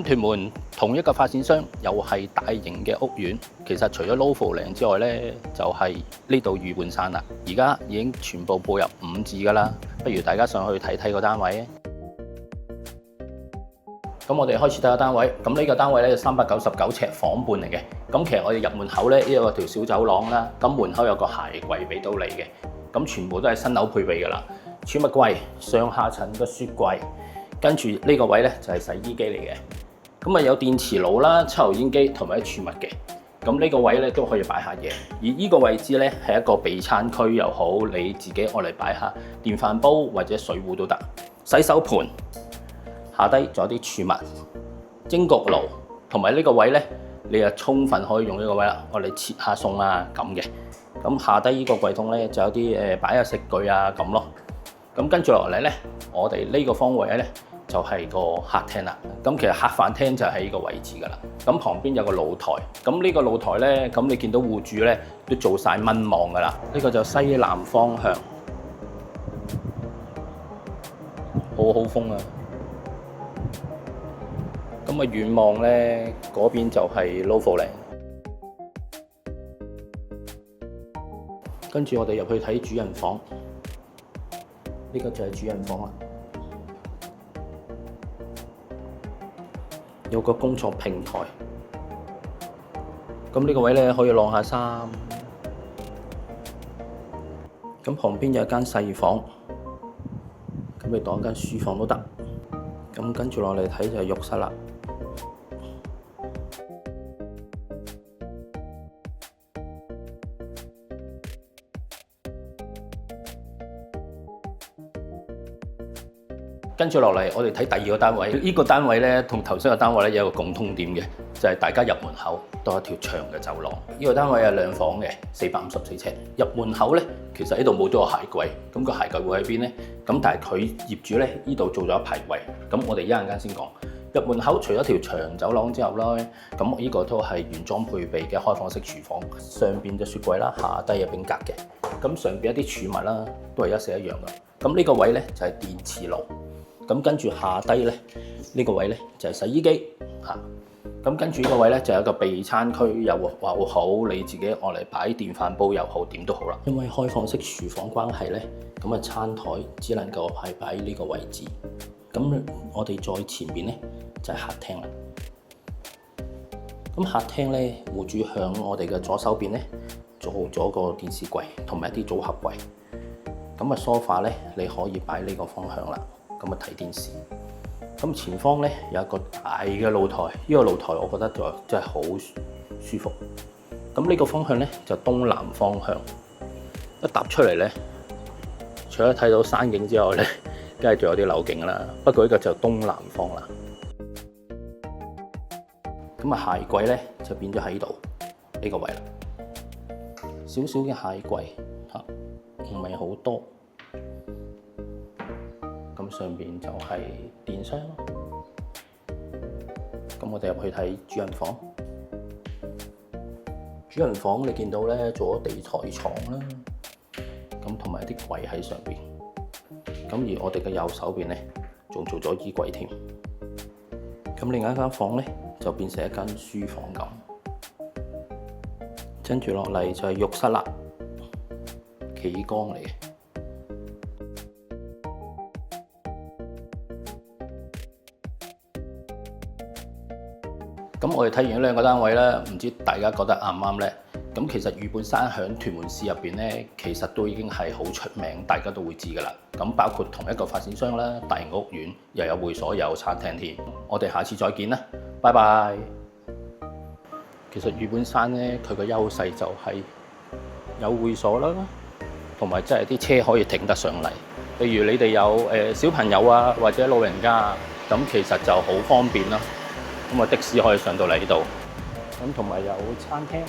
響屯門同一個發展商，又係大型嘅屋苑。其實除咗 Novo 嶺之外呢，就係呢度御半山啦。而家已經全部步入5字㗎啦。不如大家上去睇睇個單位。咁我哋開始睇下單位。咁呢個單位咧399尺房半嚟嘅。咁其實我哋入門口咧，呢有條小走廊啦。咁門口有個鞋櫃俾到你嘅。咁全部都係新樓配備㗎啦。儲物櫃、上下層嘅雪櫃，跟住呢個位咧就係洗衣機嚟嘅。咁啊有電磁爐啦、抽油煙機同埋啲儲物嘅。咁呢個位咧都可以擺下嘢。而呢個位置咧係一個備餐區又好，你自己愛嚟擺下電飯煲或者水壺都得。洗手盤。下低仲有啲儲物、蒸焗爐，同埋呢個位咧，你就充分可以用呢個位啦，我哋切下餸啊咁嘅。咁下低呢個櫃桶咧就有啲擺下食具啊咁咯。咁跟住落嚟咧，我哋呢個方位咧就係個客廳啦。咁其實客飯廳就喺呢個位置噶啦。咁旁邊有個露台，咁呢個露台咧，咁你見到戶主咧都做晒蚊網噶啦。呢個就西南方向，好風啊！咁啊，遠望咧，嗰邊就係 Novo 嶺。跟住我哋入去睇主人房，呢個就係主人房啦。有個工作平台，咁呢個位咧可以晾下衫。咁旁邊有間細房，咁你當間書房都得。咁跟住落嚟睇就係浴室啦。跟住落嚟，我哋睇第二個單位。呢個單位咧，同頭先個單位咧有一個共通點嘅，就係大家入門口都有一條長嘅走廊。呢個單位係2房嘅，454尺。入門口咧，其實呢度冇咗個鞋櫃，咁個鞋櫃會喺邊咧？咁但係佢業主咧，呢度做咗一排位。咁我哋一陣間先講。入門口除咗條長走廊之後咧，咁呢個都係原裝配備嘅開放式廚房，上邊就雪櫃啦，下低有冰格嘅。咁上邊一啲儲物啦，都係一式一樣噶。咁呢個位咧就係電磁爐。咁跟住下低咧，呢個位咧就係洗衣機嚇。咁跟住呢個位咧就有一個備餐區，又好，你自己愛嚟擺電飯煲又好，點都好啦。因為開放式廚房關係咧，咁啊餐台只能夠係擺呢個位置。咁我哋再前邊咧就係客廳啦。咁客廳咧，戶主向我哋嘅左手邊咧做咗個電視櫃同埋一啲組合櫃。咁啊梳化咧，你可以擺呢個方向啦。咁啊睇電視，咁前方咧有一個大嘅露台，呢個露台我覺得就真係好舒服。咁呢個方向咧就東南方向，一踏出嚟咧，除咗睇到山景之外咧，梗係仲有啲樓景啦。不過呢個就東南方啦。咁啊鞋櫃咧就變咗喺度呢個位啦，少少嘅鞋櫃嚇，唔係好多。咁上邊就係電箱。咁我哋入去睇主人房。主人房你見到咧做咗地台床啦，咁同埋啲櫃喺上邊。咁而我哋嘅右手邊咧仲做咗衣櫃添。咁另一間房咧就變成一間書房咁。跟住落嚟就係浴室啦，企缸嚟嘅。咁我哋睇完兩個單位咧，唔知大家覺得啱唔啱咧？咁其實御半山喺屯門市入邊咧，其實都已經係好出名，大家都會知㗎啦。咁包括同一個發展商啦，大型屋苑又有會所又有餐廳添。我哋下次再見啦，拜拜。其實御半山咧，佢個優勢就係有會所啦，同埋即係啲車可以停得上嚟。例如你哋有小朋友啊，或者老人家啊，咁其實就好方便啦。咁啊的士可以上到嚟呢度，咁同埋有餐廳。